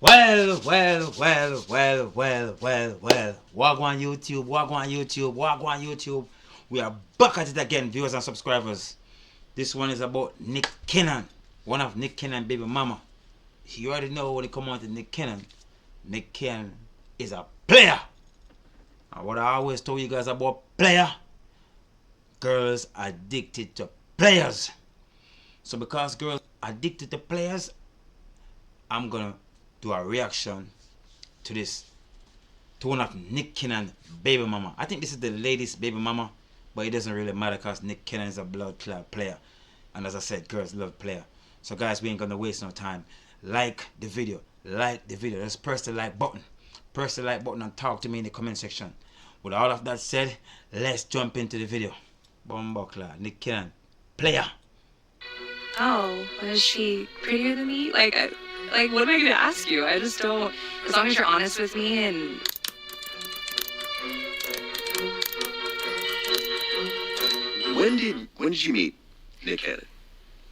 Well. Wagwan YouTube, Wagwan YouTube, Wagwan YouTube. We are back at it again, viewers and subscribers. This one is about Nick Cannon, one of Nick Cannon baby mama. You already know when it come on to Nick Cannon is a player. And what I always told you guys about player, girls addicted to players. So because girls addicted to players, I'm gonna do a reaction to this, to one of Nick Cannon baby mama. I think this is the latest baby mama, but it doesn't really matter because Nick Cannon is a blood clot player. And as I said, girls love player. So guys, we ain't gonna waste no time. Like the video. Just press the like button. Press the like button and talk to me in the comment section. With all of that said, let's jump into the video. Bumbleclaw, Nick Cannon, player. Oh, is she prettier than me? Like, what am I gonna ask you? I just don't. As long as you're honest with me and. When did you meet Nick Cannon?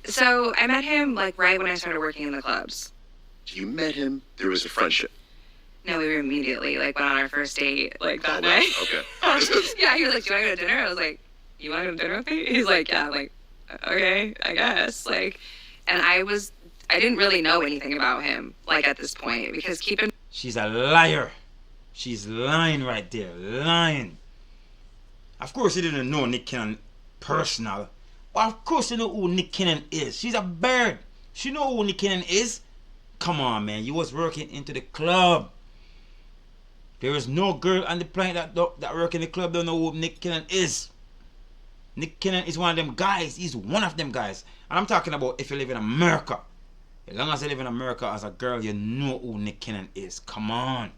So I met him like right when I started working in the clubs. You met him. There was a friendship. No, we were immediately like went on our first date like that wow. night. Okay. Yeah, he was like, "Do you want to go to dinner?" I was like, "You want to go to dinner with me?" He's like, "Yeah." I'm like, "Okay, I guess." Like, and I didn't really know anything about him like at this point because She's a liar. She's lying right there. Lying. Of course, you didn't know Nick Cannon personal. But of course, you know who Nick Cannon is. She's a bird. She know who Nick Cannon is. Come on, man. You was working into the club. There is no girl on the planet that work in the club don't know who Nick Cannon is. Nick Cannon is one of them guys. He's one of them guys. And I'm talking about if you live in America. As long as you live in America as a girl, you know who Nick Cannon is. Come on.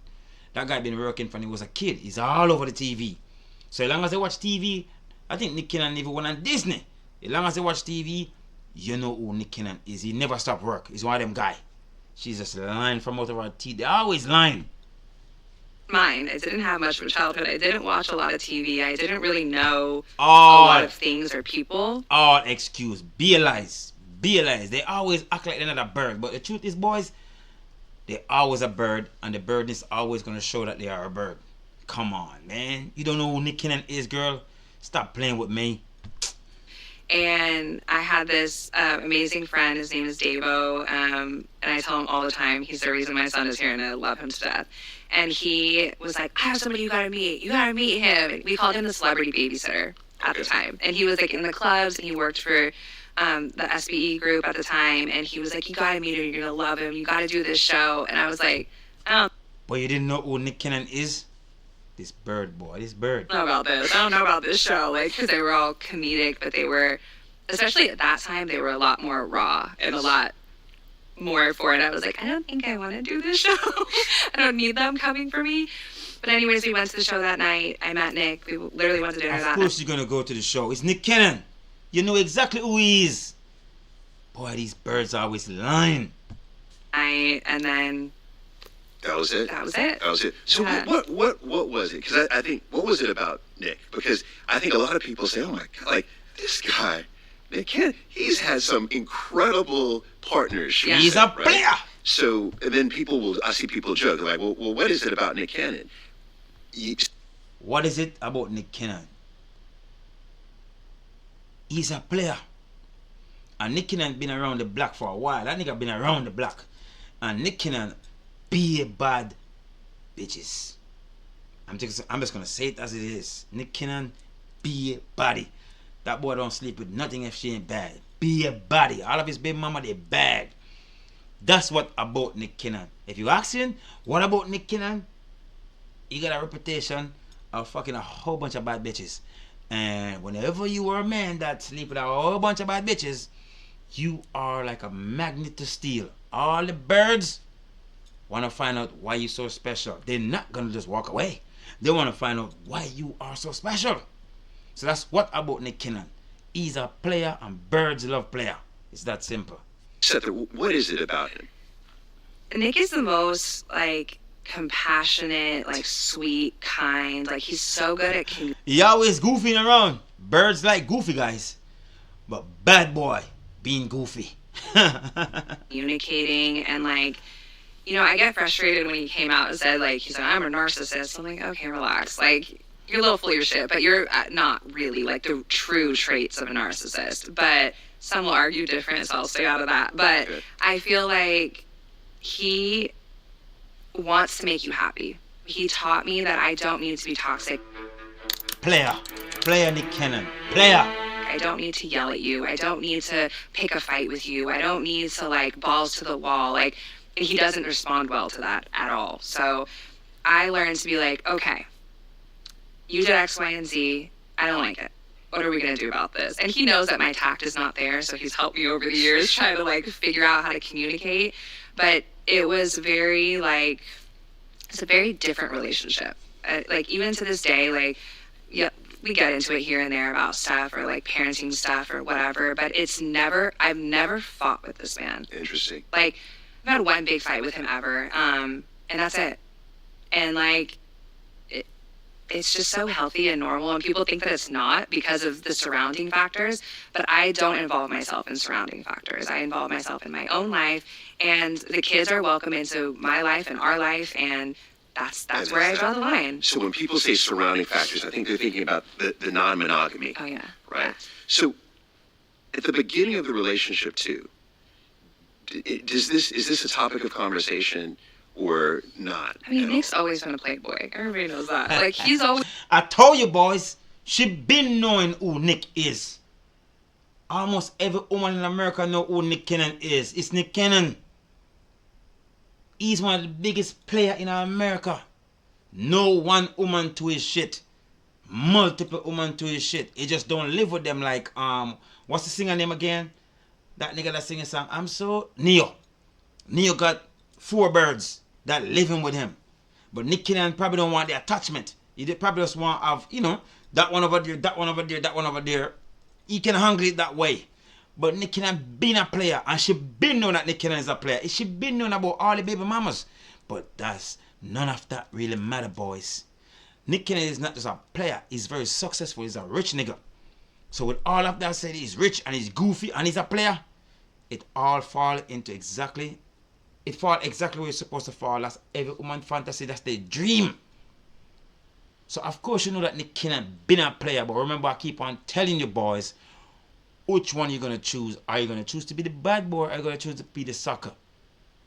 That guy been working from he was a kid. He's all over the TV. So as long as you watch TV, I think Nick Cannon even went on Disney. As long as you watch TV, you know who Nick Cannon is. He never stop work. He's one of them guy. She's just lying from out of her teeth. They're always lying. mine. I didn't have much of a childhood. I didn't watch a lot of TV. I didn't really know a All, lot of things or people. all excuse. Be lies. Be lies. They always act like they're not a bird. But the truth is, boys, they're always a bird. And the bird is always going to show that they are a bird. Come on, man. You don't know who Nick Cannon is, girl? Stop playing with me. And I had this amazing friend. His name is Davo, and I tell him all the time he's the reason my son is here, and I love him to death. And he was like, "I have somebody you gotta meet. You gotta meet him." We called him the celebrity babysitter at the time, and he was like in the clubs, and he worked for the SBE group at the time. And he was like, "You gotta meet him. You're gonna love him. You gotta do this show." And I was like, "I don't But you didn't know who Nick Cannon is? This bird, boy. This bird. know about this. I don't know about this show." Like, because they were all comedic, but they were, especially at that time, they were a lot more raw and a lot more for it. I was like, I don't think I want to do this show. I don't need them coming for me. But anyways, we went to the show that night. I met Nick. We literally went to dinner Of that course you're going to go to the show. It's Nick Cannon. You know exactly who he is. Boy, these birds are always lying. night, and then That was it. that was it. That was it. So Yeah. what was it? Because I think what was it about Nick? Because I think a lot of people say, "Oh my God, like this guy, Nick Cannon, he's had some incredible partners." Yeah. He's a player. So and then I see people joke like, "Well, what is it about Nick Cannon?" What is it about Nick Cannon? He's a player. And Nick Cannon been around the block for a while. That nigga been around the block. And Nick Cannon be bad bitches. I'm just gonna say it as it is. Nick Cannon be a body. That boy don't sleep with nothing if she ain't bad. Be a body. All of his baby mama they bad. That's what about Nick Cannon. If you asking what about Nick Cannon, he got a reputation of fucking a whole bunch of bad bitches. And whenever you are a man that sleep with a whole bunch of bad bitches, you are like a magnet to steal. All the birds want to find out why you so special. They're not gonna just walk away. They want to find out why you are so special. So that's what about Nick Cannon. He's a player and birds love player. It's that simple. Seth, what is it about him? Nick is the most like compassionate, like sweet, kind. Like he's so good at He always goofing around. Birds like goofy guys. But bad boy being goofy. communicating, and like I get frustrated when he came out and said, like, he's like, I'm a narcissist. I'm like, okay, relax. Like, you're a little full of your shit, but you're not really, like, the true traits of a narcissist. But some will argue different, so I'll stay out of that. But Good. I feel like he wants to make you happy. He taught me that I don't need to be toxic. Player Nick Cannon. Player. I don't need to yell at you. I don't need to pick a fight with you. I don't need to, like, balls to the wall. Like, and he doesn't respond well to that at all. So I learned to be like, okay, you did X, Y, and Z. I don't like it. What are we going to do about this? And he knows that my tact is not there, so he's helped me over the years trying to, like, figure out how to communicate. But it was very, like, it's a very different relationship. Like, even to this day, like, yeah, we get into it here and there about stuff or, like, parenting stuff or whatever, but I've never fought with this man. Interesting. Like, I've had one big fight with him ever, and that's it. And, like, it's just so healthy and normal, and people think that it's not because of the surrounding factors, but I don't involve myself in surrounding factors. I involve myself in my own life, and the kids are welcome into my life and our life, and that's where I draw the line. So when people say surrounding factors, I think they're thinking about the non-monogamy. Oh, yeah. Right. Yeah. So at the beginning of the relationship too, is this a topic of conversation or not? I mean, Nick's always been a playboy. Everybody knows that. Like, he's always... I told you boys, she been knowing who Nick is. Almost every woman in America know who Nick Cannon is. It's Nick Cannon. He's one of the biggest player in America. No one woman to his shit. Multiple women to his shit. He just don't live with them like what's the singer name again? That nigga that sing a song. Neo. Neo got 4 birds that living with him. But Nick Cannon probably don't want the attachment. He probably just want to have, that one over there, that one over there, that one over there. He can handle it that way. But Nick Cannon been a player, and she been known that Nick Cannon is a player. She been known about all the baby mamas. But none of that really matter, boys. Nick Cannon is not just a player. He's very successful. He's a rich nigga. So with all of that said, he's rich and he's goofy and he's a player. It all fall into exactly where it's supposed to fall. That's every woman fantasy. That's their dream. So of course you know that Nick Cannon been a player. But remember, I keep on telling you boys, which one you're going to choose. Are you going to choose to be the bad boy or are you going to choose to be the sucker?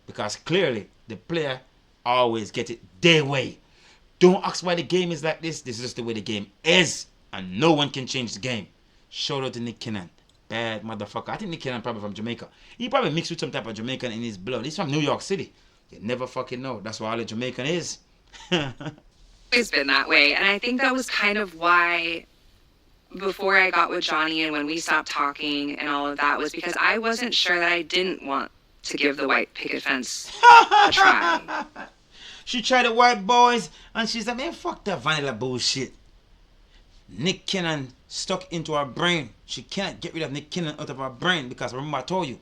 Because clearly the player always get it their way. Don't ask why the game is like this. This is just the way the game is. And no one can change the game. Shout out to Nick Cannon. Bad motherfucker. I think Nick Cannon probably from Jamaica. He probably mixed with some type of Jamaican in his blood. He's from New York City. You never fucking know. That's why all the Jamaican is. always been that way. And I think that was kind of why before I got with Johnny and when we stopped talking and all of that was because I wasn't sure that I didn't want to give the white picket fence a try. She tried the white boys and she's like, man, fuck that vanilla bullshit. Nick Cannon stuck into her brain. She can't get rid of Nick Cannon out of her brain because remember I told you,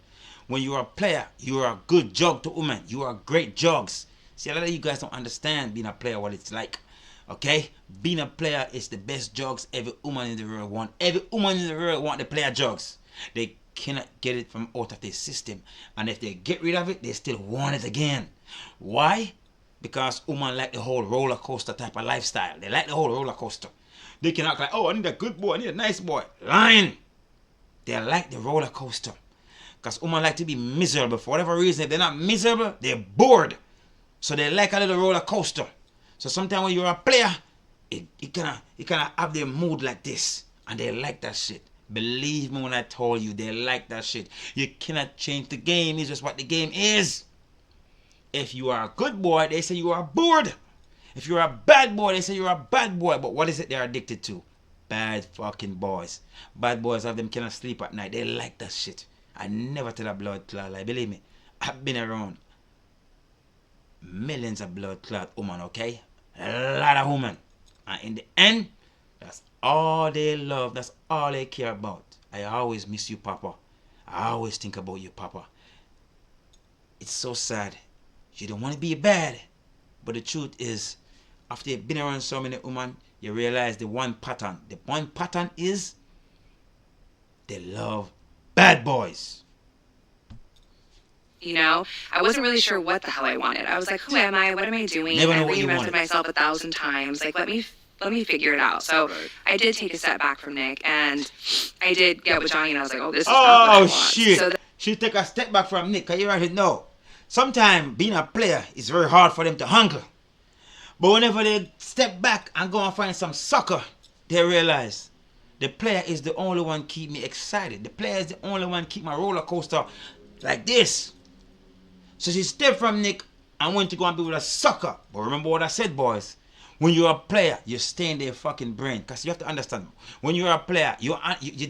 when you're a player, you're a good jug to women. You are great jugs. See, a lot of you guys don't understand being a player, what it's like. Okay? Being a player is the best jugs every woman in the world want. Every woman in the world want the player jugs. They cannot get it from out of their system. And if they get rid of it, they still want it again. Why? Because women like the whole roller coaster type of lifestyle. They like the whole roller coaster. They can act like, oh, I need a good boy, I need a nice boy. Lying. They like the roller coaster. Because women like to be miserable. For whatever reason, if they're not miserable, they're bored. So they like a little roller coaster. So sometimes when you're a player, you kind of have their mood like this. And they like that shit. Believe me when I told you, they like that shit. You cannot change the game. It's just what the game is. If you are a good boy, they say you are bored. If you're a bad boy, they say you're a bad boy. But what is it they're addicted to? Bad fucking boys. Bad boys have them cannot sleep at night. They like that shit. I never tell a blood clot lie. Believe me, I've been around millions of blood clot women, okay? A lot of women. And in the end, that's all they love. That's all they care about. I always miss you, Papa. I always think about you, Papa. It's so sad. You don't want to be bad. But the truth is, after you've been around so many women, you realize the one pattern. The one pattern is they love bad boys. You know, I wasn't really sure what the hell I wanted. I was like, who am I? What am I doing? Never know I what you reinvented wanted. myself 1,000 times. Like, let me figure it out. So Right. I did take a step back from Nick, and I did get with Johnny, and I was like, oh, this is not what I Oh want. shit! So She take a step back from Nick. Cause you already know. Sometimes being a player is very hard for them to handle. But whenever they step back and go and find some sucker, they realize the player is the only one keep me excited. The player is the only one keep my roller coaster like this. So she stepped from Nick and went to go and be with a sucker. But remember what I said, boys. When you're a player, you stay in their fucking brain. Because you have to understand, when you're a player, you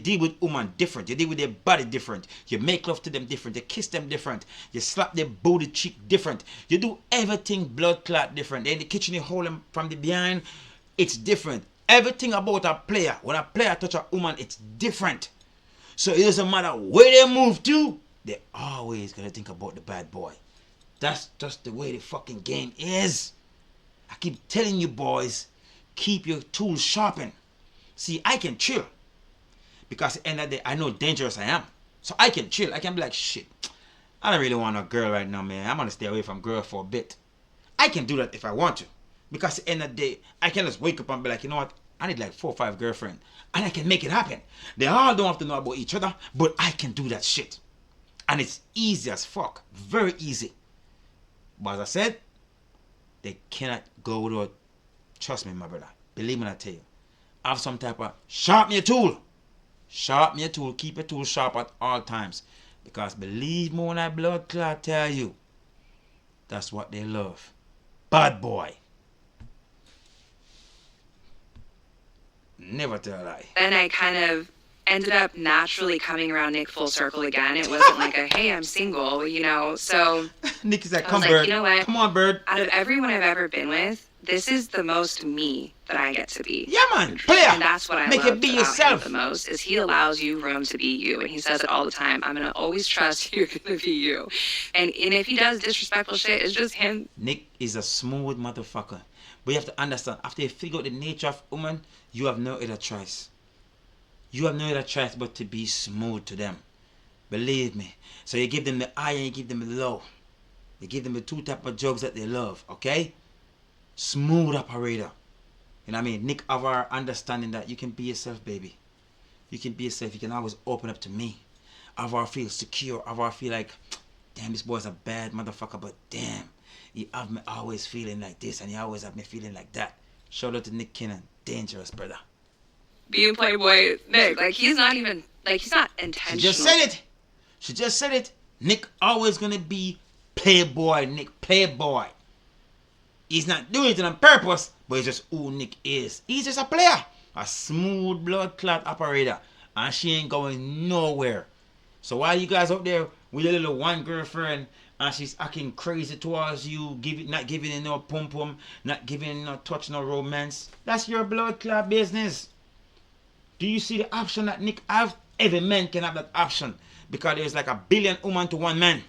deal with women different. You deal with their body different. You make love to them different. You kiss them different. You slap their booty cheek different. You do everything blood clot different. In the kitchen, you hold them from the behind. It's different. Everything about a player, when a player touch a woman, it's different. So it doesn't matter where they move to, they're always going to think about the bad boy. That's just the way the fucking game is. I keep telling you boys, keep your tools sharpened. See, I can chill. Because at the end of the day, I know dangerous I am. So I can chill. I can be like, shit, I don't really want a girl right now, man. I'm going to stay away from girls for a bit. I can do that if I want to. Because at the end of the day, I can just wake up and be like, you know what? I need like 4 or 5 girlfriends. And I can make it happen. They all don't have to know about each other, but I can do that shit. And it's easy as fuck. Very easy. But as I said, they cannot go without, trust me, my brother. Believe me when I tell you. Have some type of, sharpen your tool. Sharpen your tool. Keep your tool sharp at all times. Because believe me when I blood clot tell you, that's what they love. Bad boy. Never tell a lie. then I kind of ended up naturally coming around Nick full circle again. It wasn't like a, hey, I'm single, you know. So Nick is like, I come was like, bird. you know what? Come on, bird. out of everyone I've ever been with, this is the most me that I get to be. Yeah, man. Player. And that's what I Make love it be about yourself. him the most is he allows you room to be you, and he says it all the time. I'm gonna always trust you're gonna be you, and if he does disrespectful shit, it's just him. Nick is a smooth motherfucker. But you have to understand, after you figure out the nature of woman, you have no other choice. You have no other choice but to be smooth to them. Believe me. So you give them the high and you give them the low. You give them the 2 type of drugs that they love, okay? Smooth operator. You know what I mean? Nick have our understanding that you can be yourself, baby. You can be yourself. You can always open up to me. Avar feel secure. Avar feel like, damn, this boy's a bad motherfucker, but damn, he have me always feeling like this and he always have me feeling like that. Shout out to Nick Cannon. Dangerous, brother. Being Playboy Nick, like he's not She intentional. just said it. She just said it. Nick always gonna be Playboy. Nick Playboy. He's not doing it on purpose, but it's just who Nick is. He's just a player. A smooth blood clot operator. And she ain't going nowhere. So while you guys out there with your little one girlfriend and she's acting crazy towards you, not giving you no pum pum, not giving you no touch, no romance, that's your blood clot business. Do you see the option that Nick have? Every man can have that option. Because there's like 1 billion women to 1 man.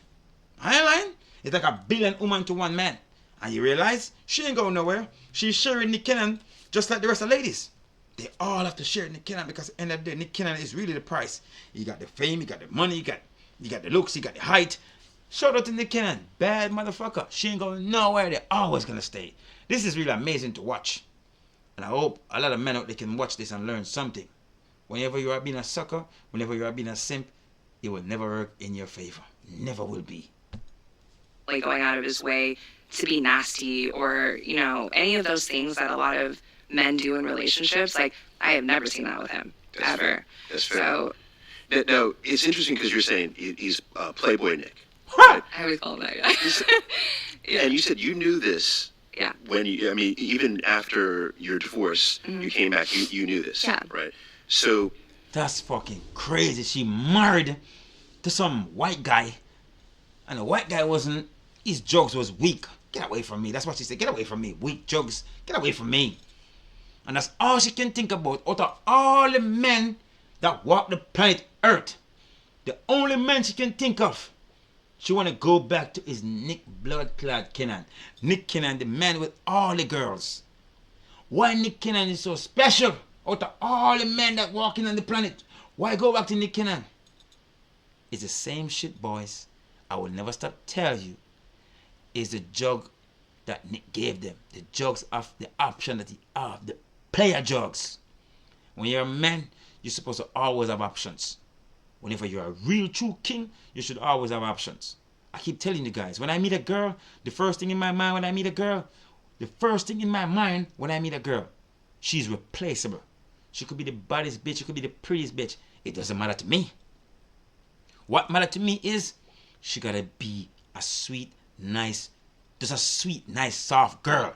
I ain't lying. It's like 1 billion women to 1 man. And you realize she ain't going nowhere. She's sharing Nick Cannon just like the rest of the ladies. They all have to share Nick Cannon because at the end of the day, Nick Cannon is really the price. You got the fame, you got the money, you got the looks, you got the height. Shout out to Nick Cannon. Bad motherfucker. She ain't going nowhere. They're always going to stay. This is really amazing to watch. And I hope a lot of men out there can watch this and learn something. Whenever you are being a sucker, whenever you are being a simp, it will never work in your favor. Never will be. Like going out of his way to be nasty or, you know, any of those things that a lot of men do in relationships. Like, I have never seen that with him, That's ever. fair. That's fair. So, Now, it's interesting because you're saying he's Playboy Nick. Right. I always call him that, yeah. Yeah. And you said you knew this Yeah. when you, I mean, even after your divorce, you came back, you knew this. Yeah. Right. So, That's fucking crazy. She married to some white guy. And the white guy wasn't, his jokes was weak. Get away from me. That's what she said. Get away from me. Weak jokes. Get away from me. And that's all she can think about. Out of all the men that walk the planet Earth, the only man she can think of, she want to go back to is Nick Bloodclad Cannon. Nick Cannon, the man with all the girls. Why Nick Cannon is so special? Out of all the men that walking on the planet, why go back to Nick Cannon? It's the same shit, boys. I will never stop tell you, is the jug that Nick gave them. The jugs of the option that he have, the player jugs. When you're a man, you're supposed to always have options. Whenever you're a real true king, you should always have options. I keep telling you guys, when I meet a girl, the first thing in my mind when I meet a girl, she's replaceable. She could be the baddest bitch, she could be the prettiest bitch. It doesn't matter to me. What matters to me is she gotta be a sweet, nice, soft girl.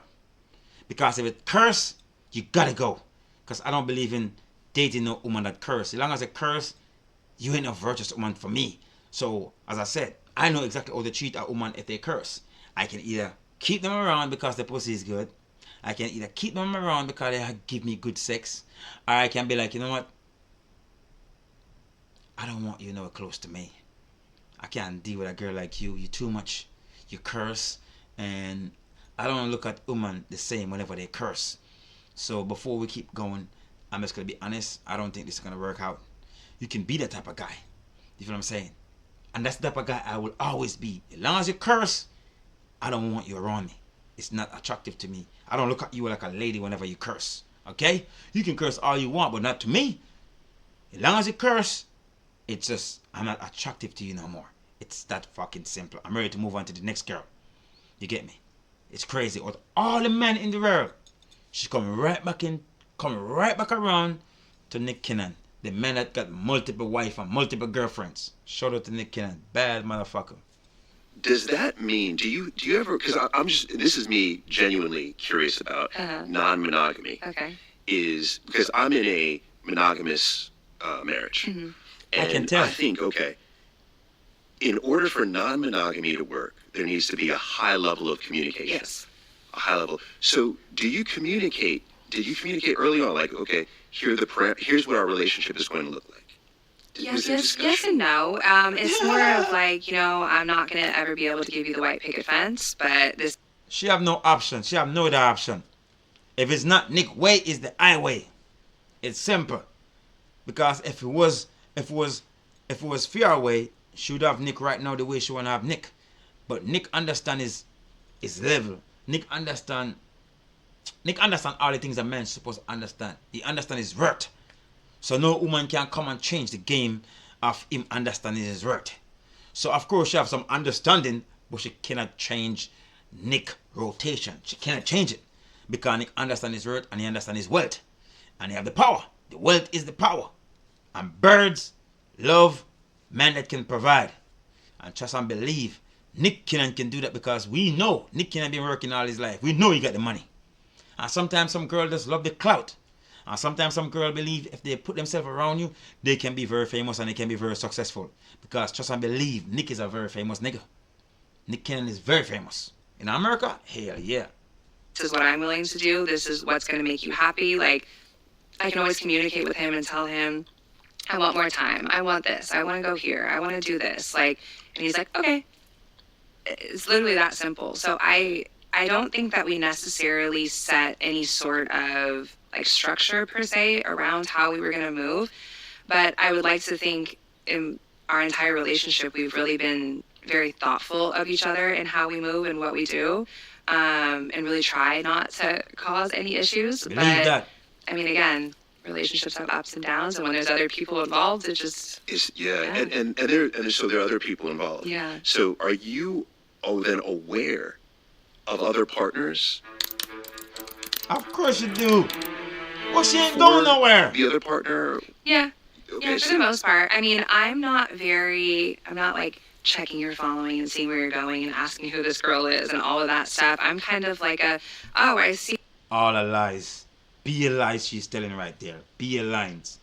Because if it curse, you gotta go. Because I don't believe in dating no woman that curse. As long as it curse, you ain't a virtuous woman for me. So, as I said, I know exactly how to treat a woman if they curse. I can either keep them around because the pussy is good. I can either keep them around because they give me good sex. Or I can be like, you know what? I don't want you nowhere close to me. I can't deal with a girl like you. You too much. You curse. And I don't look at women the same whenever they curse. So before we keep going, I'm just going to be honest. I don't think this is going to work out. You can be that type of guy. You feel what I'm saying? And that's the type of guy I will always be. As long as you curse, I don't want you around me. It's not attractive to me. I don't look at you like a lady whenever you curse. Okay? You can curse all you want, but not to me. As long as you curse, it's just, I'm not attractive to you no more. It's that fucking simple. I'm ready to move on to the next girl. You get me? It's crazy. With all the men in the world, she's coming right back around to Nick Cannon. The man that got multiple wife and multiple girlfriends. Shout out to Nick Cannon. Bad motherfucker. Does that mean, do you ever, because I'm just, this is me genuinely curious about non-monogamy. Okay. Is, because I'm in a monogamous marriage. Mm-hmm. And I can tell. I think, okay, in order for non-monogamy to work, there needs to be a high level of communication. Yes. A high level. So did you communicate early on, like, okay, here's what our relationship is going to look like? Yes and no. It's more of like, I'm not going to ever be able to give you the white picket fence, but this... She have no option. She have no other option. If it's not Nick way, it's the I way. It's simple. Because if it was Fiora way, she would have Nick right now the way she wanna have Nick. But Nick understand his level. Nick understand all the things a man's supposed to understand. He understand his worth. So no woman can come and change the game of him understanding his worth. So of course she have some understanding, but she cannot change Nick rotation. She cannot change it. Because Nick understand his worth and he understand his wealth. And he have the power. The wealth is the power. And birds love men that can provide. And trust and believe Nick Cannon can do that because we know Nick Cannon been working all his life. We know he got the money. And sometimes some girls just love the clout. And sometimes some girls believe if they put themselves around you, they can be very famous and they can be very successful. Because trust and believe, Nick is a very famous nigga. Nick Cannon is very famous. In America, hell yeah. This is what I'm willing to do. This is what's going to make you happy. Like, I can always communicate with him and tell him, I want more time. I want this. I want to go here. I want to do this. Like, and he's like, okay. It's literally that simple. So I don't think that we necessarily set any sort of like structure per se around how we were going to move. But I would like to think in our entire relationship, we've really been very thoughtful of each other and how we move and what we do. And really try not to cause any issues. Believe but that. I mean, again, relationships have ups and downs, and when there's other people involved, it just And so there are other people involved. Yeah. So are you then aware of other partners? Of course you do. Well, she ain't going nowhere. The other partner. yeah, Okay, for the most part. I mean, I'm not like checking your following and seeing where you're going and asking who this girl is and all of that stuff. I'm kind of like I see. All the lies. Be a lies she's telling right there. Be a lies.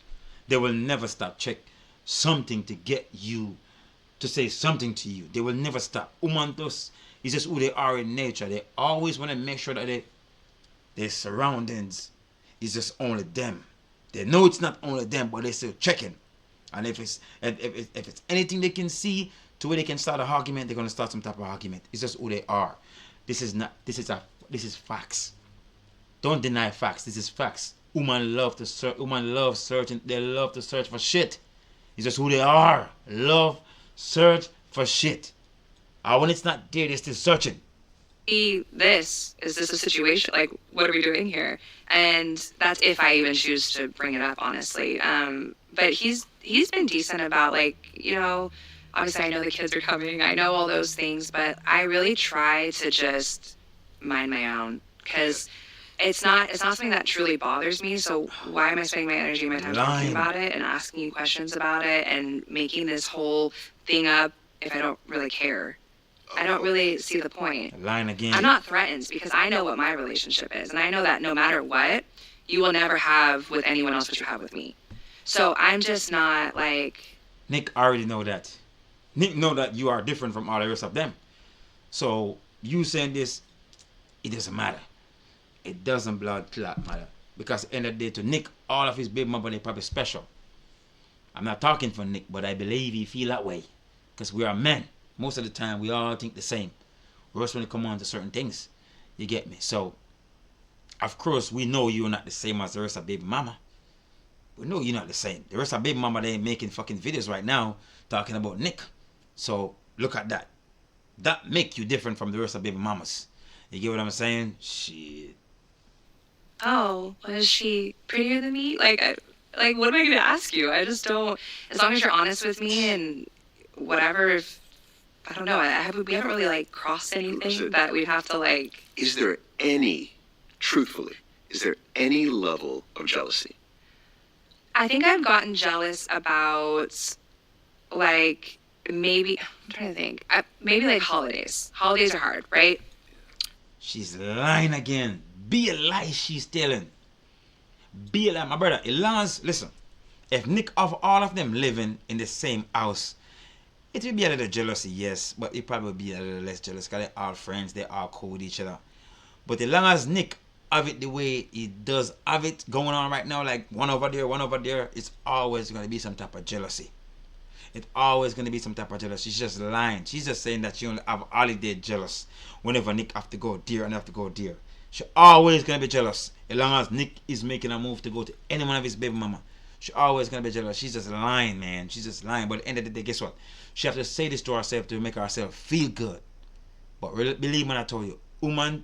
They will never stop. Check something to get you to say something to you. They will never stop. Woman does is just who they are in nature. They always want to make sure that their surroundings is just only them. They know it's not only them, but they're still checking. And if it's anything they can see to where they can start an argument, they're gonna start some type of argument. It's just who they are. This is facts. Don't deny facts. This is facts. Women love to search. Women love searching. They love to search for shit. It's just who they are. Love, search for shit. When it's not there, they're still searching. This is this a situation, like what are we doing here? And that's if I even choose to bring it up, honestly. But he's been decent about, like, obviously I know the kids are coming, I know all those things, but I really try to just mind my own, because it's not something that truly bothers me. So why am I spending my energy and my time talking Lying. about it and asking you questions about it and making this whole thing up if I don't really care? I don't really see the point. Lying again. I'm not threatened because I know what my relationship is, and I know that no matter what, you will never have with anyone else what you have with me. So I'm just not like. Nick already know that. Nick know that you are different from all the rest of them. So you saying this, it doesn't matter. It doesn't blood clot matter. Because at the end of the day, to Nick, all of his baby mama, they probably special. I'm not talking for Nick, but I believe he feel that way. Because we are men. Most of the time, we all think the same. Worse when it come on to certain things. You get me? So, of course, we know you're not the same as the rest of baby mama. We know you're not the same. The rest of baby mama, they ain't making fucking videos right now talking about Nick. So, look at that. That make you different from the rest of baby mamas. You get what I'm saying? Shit. Oh, is she prettier than me? Like, what am I gonna ask you? I just don't. As long as you're honest with me and whatever. If I don't know, we haven't really like crossed anything that we'd have to like. Is there any, truthfully, is there any level of jealousy? I think I've gotten jealous about, like, maybe. I'm trying to think. Maybe like holidays. Holidays are hard, right? She's lying again. Be a lie she's telling. Be a lie. My brother, Elance, listen. If Nick of all of them living in the same house, it will be a little jealousy, yes, but it probably be a little less jealous because they're all friends, they all cool with each other. But as long as Nick have it the way he does have it going on right now, like one over there, it's always going to be some type of jealousy. It's always going to be some type of jealousy. She's just lying. She's just saying that she only have holiday jealous whenever Nick have to go there and have to go there. She always going to be jealous as long as Nick is making a move to go to any one of his baby mama. She always going to be jealous. She's just lying, man. She's just lying. But at the end of the day, guess what? She have to say this to herself to make herself feel good. But believe me when I tell you, women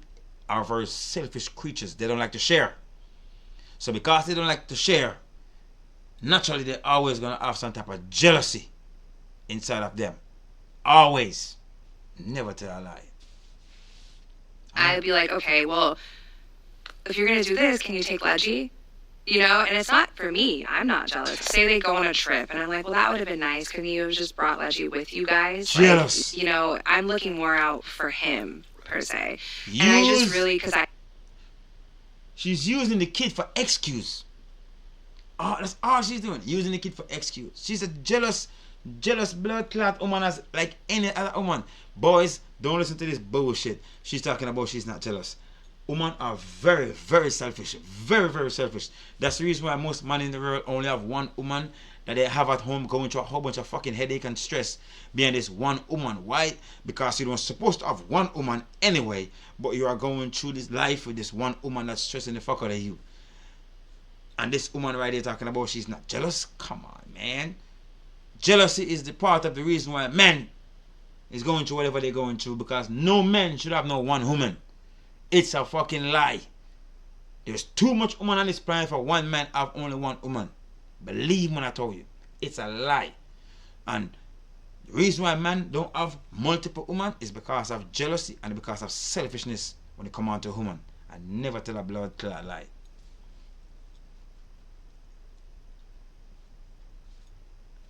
are very selfish creatures. They don't like to share. So because they don't like to share, naturally they're always going to have some type of jealousy inside of them. Always. Never tell a lie. I'd be like, okay, well, if you're gonna do this, can you take Leggy? And it's not for me. I'm not jealous. Say they go on a trip, and I'm like, well, that would have been nice. Couldn't you have just brought Leggy with you guys? Jealous. Like, I'm looking more out for him, per se. And I just really, She's using the kid for excuse. Oh, that's all she's doing. Using the kid for excuse. She's a jealous blood clot woman as like any other woman. Boys, don't listen to this bullshit. She's talking about she's not jealous. Women are very, very selfish. Very, very selfish. That's the reason why most men in the world only have one woman that they have at home going through a whole bunch of fucking headache and stress behind this one woman. Why? Because you don't supposed to have one woman anyway, but you are going through this life with this one woman that's stressing the fuck out of you. And this woman right there talking about she's not jealous? Come on, man. Jealousy is the part of the reason why men is going through whatever they're going through, because no man should have no one woman. It's a fucking lie. There's too much woman on this planet for one man have only one woman. Believe when I tell you. It's a lie. And the reason why men don't have multiple women is because of jealousy and because of selfishness when it comes on to a woman. I never tell a blood clot lie.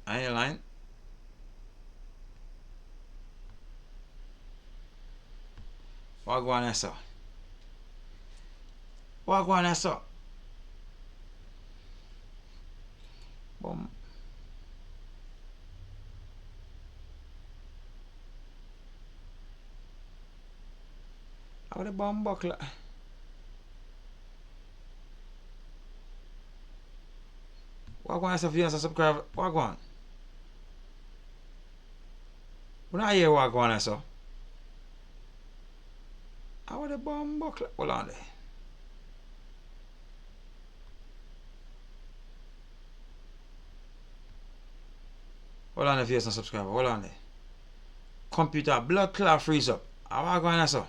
I ain't lying. What go on there, sir? What go on there, sir? Boom. How the bomb buckler? What go on, sir? If you want to subscribe, what go on? We're not here, what go on, sir? How the bomb buckler? Hold on there. Hold on if you're a subscriber. Hold on there. computer blood clot freeze up. How going on so?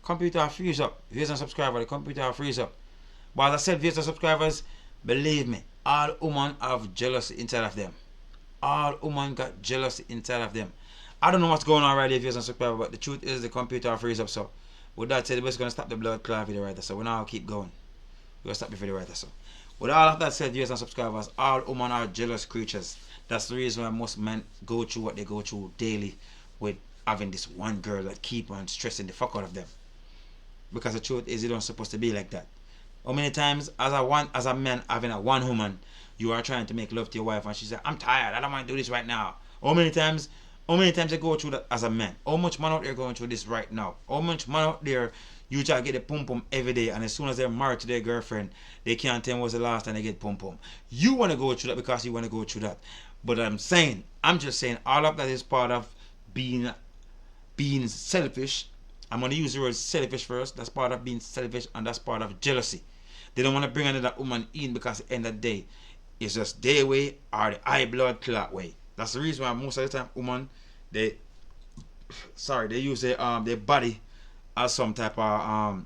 Computer freeze up. Viewers and subscribers, the computer freeze up. But as I said, viewers and subscribers, believe me, all women have jealousy inside of them. All women got jealousy inside of them. I don't know what's going on right here, viewers and subscribers, but the truth is the computer freeze up. So with that said, we're just gonna stop the blood clot video right there. So we're now keep going. We're gonna stop the video right there. So with all of that said, viewers and subscribers, all women are jealous creatures. That's the reason why most men go through what they go through daily with having this one girl that keep on stressing the fuck out of them. Because the truth is, it don't supposed to be like that. How many times as a man having a one woman, you are trying to make love to your wife and she said, I'm tired, I don't want to do this right now. How many times you go through that as a man? How much man out there going through this right now? How much man out there you try to get a pum pum every day, and as soon as they're married to their girlfriend, they can't tell what's the last time they get pum pum. You want to go through that because you want to go through that. But I'm just saying, all of that is part of being selfish. I'm going to use the word selfish first. That's part of being selfish, and that's part of jealousy. They don't want to bring another woman in because at the end of the day, it's just their way or the high blood clot way. That's the reason why most of the time women, they use their body as some type of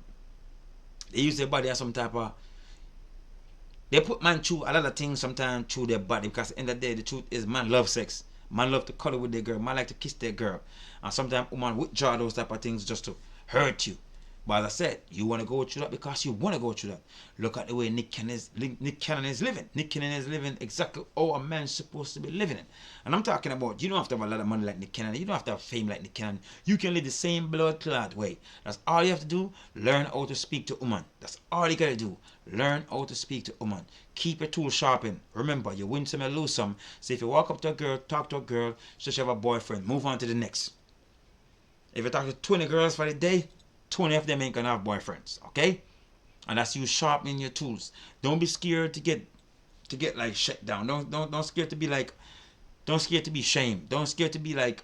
they put man through a lot of things sometimes through their body, because at the end of the day, the truth is man love sex. Man love to cuddle with their girl. Man like to kiss their girl. And sometimes woman withdraw those type of things just to hurt you. But as I said, you want to go through that because you want to go through that. Look at the way Nick Cannon is living. Nick Cannon is living exactly how a man's supposed to be living it. And I'm talking about, you don't have to have a lot of money like Nick Cannon. You don't have to have fame like Nick Cannon. You can live the same blood clot way. That's all you have to do. Learn how to speak to woman. That's all you got to do. Learn how to speak to woman. Keep your tool sharpened. Remember, you win some, you lose some. So if you walk up to a girl, talk to a girl, she should have a boyfriend, move on to the next. If you talk to 20 girls for the day, 20 of them ain't gonna have boyfriends, okay? And that's you sharpening your tools. Don't be scared to get like shut down. Don't scared to be like, don't scared to be shamed. Don't scared to be like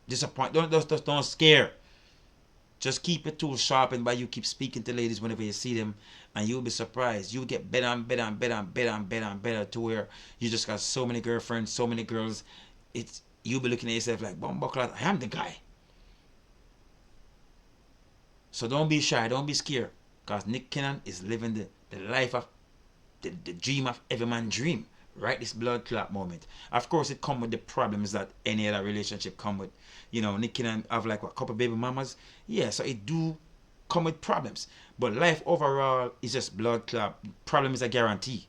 disappointed. Don't scare. Just keep your tools sharpened by you keep speaking to ladies whenever you see them, and you'll be surprised. You'll get better and better and better and better and better and better to where you just got so many girlfriends, so many girls. You'll be looking at yourself like, Bumbuckler, I am the guy. So don't be shy, don't be scared, because Nick Cannon is living the life of the dream of every man's dream. Right, this blood clot moment. Of course, it come with the problems that any other relationship come with. You know, Nick Cannon have like a couple baby mamas. Yeah, so it do come with problems. But life overall is just blood clot. Problem is a guarantee.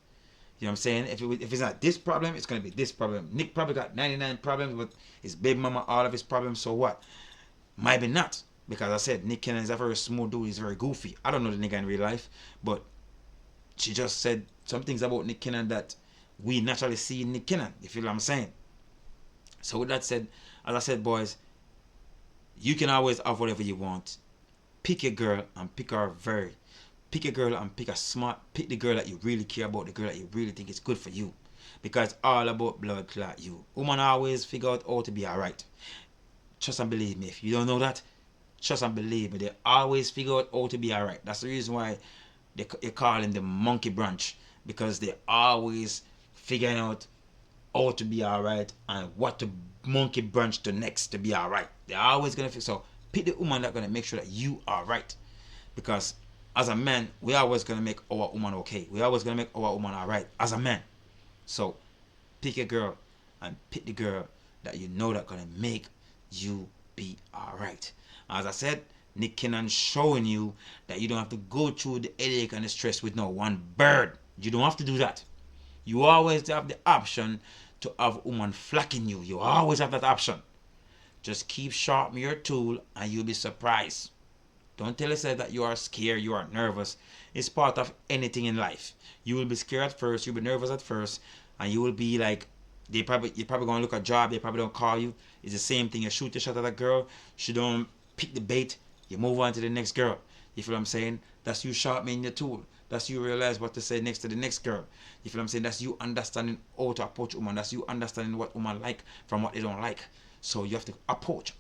You know what I'm saying? If it's not this problem, it's gonna be this problem. Nick probably got 99 problems with his baby mama, all of his problems. So what? Might be not. Because I said Nick Cannon is a very smooth dude. He's very goofy. I don't know the nigga in real life, but she just said some things about Nick Cannon that we naturally see in Nick Cannon. You feel what I'm saying? So with that said, as I said, boys, you can always have whatever you want. Pick your girl and pick her pick a girl and pick the girl that you really care about, the girl that you really think is good for you. Because it's all about blood clot you. Woman always figure out how to be alright. Trust and believe me. If you don't know that, trust and believe me, they always figure out how to be alright. That's the reason why they call him the monkey branch, because they always figuring out how to be alright and what to monkey branch to next to be alright. They're always gonna fix. So pick the woman that's gonna make sure that you are right, because as a man, we always gonna make our woman okay. We always gonna make our woman alright as a man. So pick a girl and pick the girl that you know that gonna make you be alright. As I said, Nick Cannon showing you that you don't have to go through the headache and the stress with no one bird. You don't have to do that. You always have the option to have a woman flacking you. You always have that option. Just keep sharpening your tool and you'll be surprised. Don't tell yourself that you are scared, you are nervous. It's part of anything in life. You will be scared at first, you'll be nervous at first, and you will be like, you're probably going to look at a job, they probably don't call you. It's the same thing. You shoot a shot at a girl, she don't pick the bait, you move on to the next girl. You feel what I'm saying? That's you sharpening your tool. That's you realize what to say next to the next girl. You feel what I'm saying? That's you understanding how to approach woman. That's you understanding what woman like from what they don't like. So you have to approach.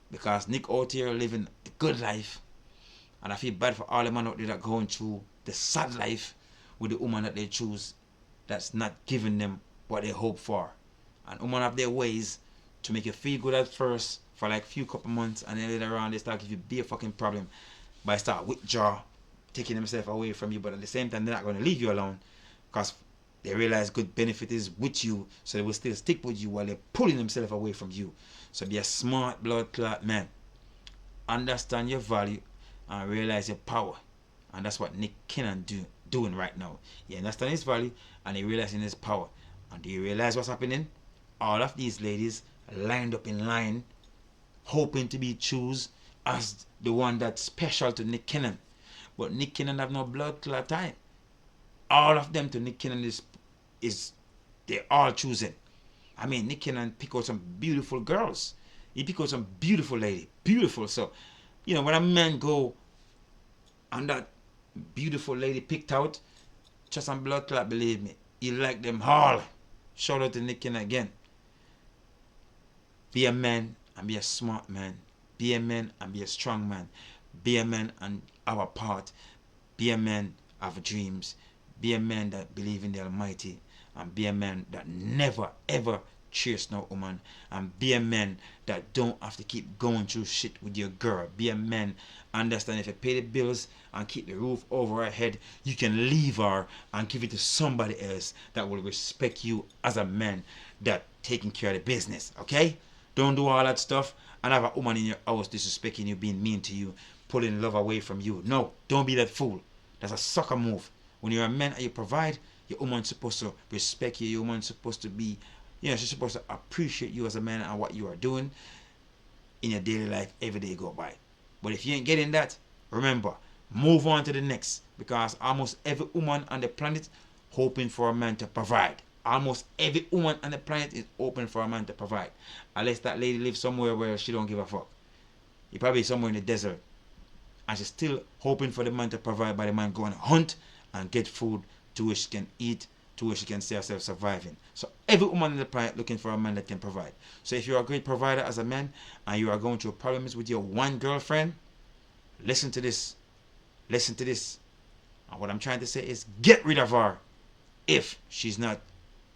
Because Nick out here living the good life. And I feel bad for all the men out there that going through the sad life with the woman that they choose that's not giving them what they hope for. And women have their ways to make you feel good at first for like few couple months, and then later on they start give you be a fucking problem by start withdraw, taking themselves away from you. But at the same time, they're not going to leave you alone because they realize good benefit is with you, so they will still stick with you while they're pulling themselves away from you. So be a smart blood clot man. Understand your value and realize your power. And that's what Nick Cannon doing right now. He understands his value and he realizing his power. And do you realize what's happening? All of these ladies lined up in line, hoping to be chosen as the one that's special to Nick Cannon. But Nick Cannon have no blood clot time. All of them to Nick Cannon is they're all choosing. I mean, Nick Cannon pick out some beautiful girls. He pick out some beautiful lady. Beautiful. So, you know, when a man go and that beautiful lady picked out, just on blood clot, believe me, he like them all. Shout out to Nick Cannon again. Be a man and be a smart man. Be a man and be a strong man. Be a man and have a part. Be a man have dreams. Be a man that believe in the Almighty. And be a man that never ever chase no woman. And be a man that don't have to keep going through shit with your girl. Be a man, understand if you pay the bills and keep the roof over her head, you can leave her and give it to somebody else that will respect you as a man that taking care of the business. Okay? Don't do all that stuff and have a woman in your house disrespecting you, being mean to you, pulling love away from you. No, don't be that fool. That's a sucker move. When you're a man and you provide, your woman's supposed to respect you. Your woman's supposed to be, you know, she's supposed to appreciate you as a man and what you are doing in your daily life every day you go by. But if you ain't getting that, remember, move on to the next. Because almost every woman on the planet hoping for a man to provide. Almost every woman on the planet is open for a man to provide. Unless that lady lives somewhere where she don't give a fuck. You probably somewhere in the desert. And she's still hoping for the man to provide by the man going to hunt and get food to where she can eat, to where she can see herself surviving. So every woman on the planet looking for a man that can provide. So if you're a great provider as a man and you are going through problems with your one girlfriend, listen to this. Listen to this. And what I'm trying to say is get rid of her if she's not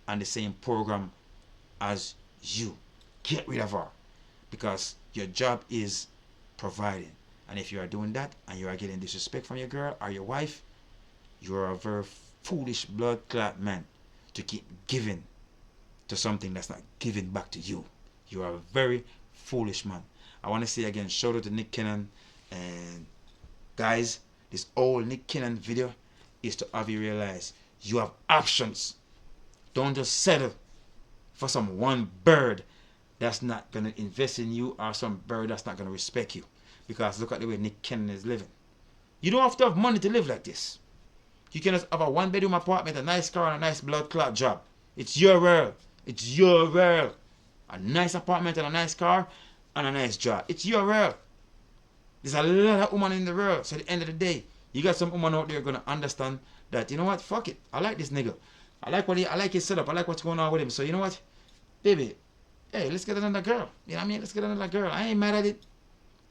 on the same program as you. Get rid of her. Because your job is providing. And if you are doing that and you are getting disrespect from your girl or your wife, you are a very foolish blood clot man to keep giving to something that's not giving back to you. You are a very foolish man. I want to say again, shout out to Nick Cannon. And guys, this old Nick Cannon video is to have you realize you have options. Don't just settle for some one bird that's not going to invest in you or some bird that's not going to respect you. Because look at the way Nick Cannon is living. You don't have to have money to live like this. You can just have a one-bedroom apartment, a nice car, and a nice blood clot job. It's your world. It's your world. A nice apartment and a nice car and a nice job. It's your world. There's a lot of women in the world. So at the end of the day, you got some woman out there going to understand that, you know what, fuck it. I like this nigga. I like his setup. I like what's going on with him. So you know what, baby, hey, let's get another girl. You know what I mean? Let's get another girl. I ain't mad at it.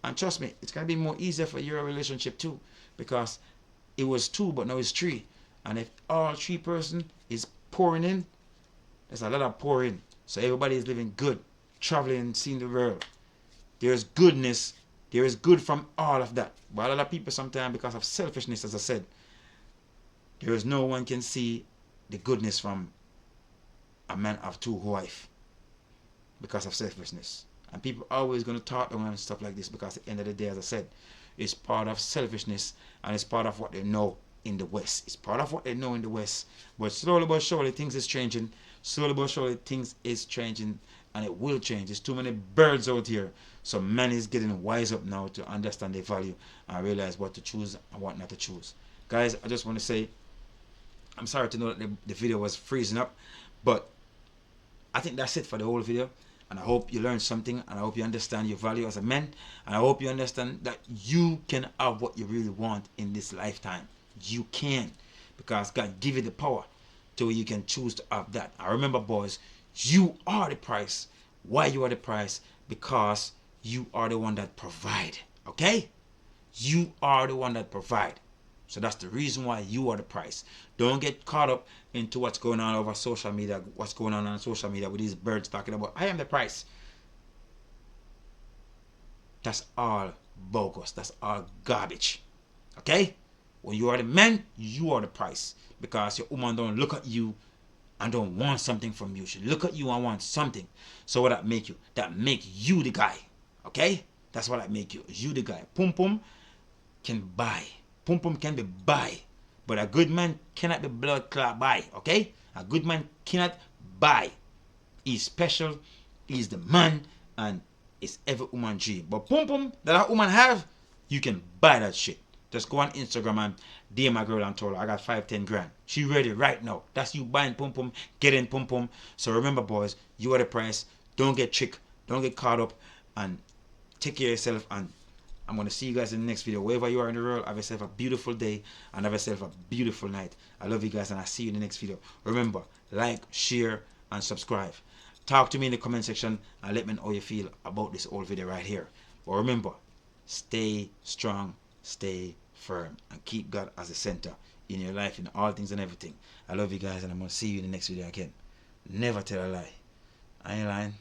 And trust me, it's going to be more easier for your relationship too. Because it was 2, but now it's 3. And if all 3 person is pouring in, there's a lot of pouring. So everybody is living good, traveling, seeing the world. There's goodness. There is good from all of that. But a lot of people sometimes, because of selfishness, as I said, there is no one can see the goodness from a man of 2 wives because of selfishness. And people are always going to talk around stuff like this because at the end of the day, as I said, it's part of selfishness and it's part of what they know in the West. It's part of what they know in the West. But slowly but surely things is changing. Slowly but surely things is changing and it will change. There's too many birds out here. So man is getting wise up now to understand their value and realize what to choose and what not to choose. Guys, I just want to say, I'm sorry to know that the video was freezing up, but I think that's it for the whole video. And I hope you learned something, and I hope you understand your value as a man, and I hope you understand that you can have what you really want in this lifetime. You can, because God give you the power to where you can choose to have that. And remember, boys, you are the price. Why you are the price? Because you are the one that provide. Okay? You are the one that provide. So that's the reason why you are the price. Don't get caught up into what's going on over social media, what's going on social media with these birds talking about, I am the price. That's all bogus. That's all garbage. Okay? When you are the man, you are the price. Because your woman don't look at you and don't want something from you. She look at you and want something. So what that make you? That make you the guy. Okay? That's what that make you. You the guy. Pum pum can buy. Pum pum can be buy. But a good man cannot be blood clot buy. Okay? A good man cannot buy. He's special. He's the man. And it's every woman dream. But pum pum that a woman have, you can buy that shit. Just go on Instagram and DM my girl and tell her I got 5-10 grand. She ready right now. That's you buying pum pum, getting pum pum. So remember, boys, you are the price. Don't get tricked. Don't get caught up. And take care of yourself. And I'm gonna see you guys in the next video. Wherever you are in the world, have yourself a beautiful day and have yourself a beautiful night. I love you guys and I'll see you in the next video. Remember, like, share, and subscribe. Talk to me in the comment section and let me know how you feel about this whole video right here. But remember, stay strong, stay firm, and keep God as the center in your life, in all things and everything. I love you guys and I'm going to see you in the next video again. Never tell a lie. I ain't lying.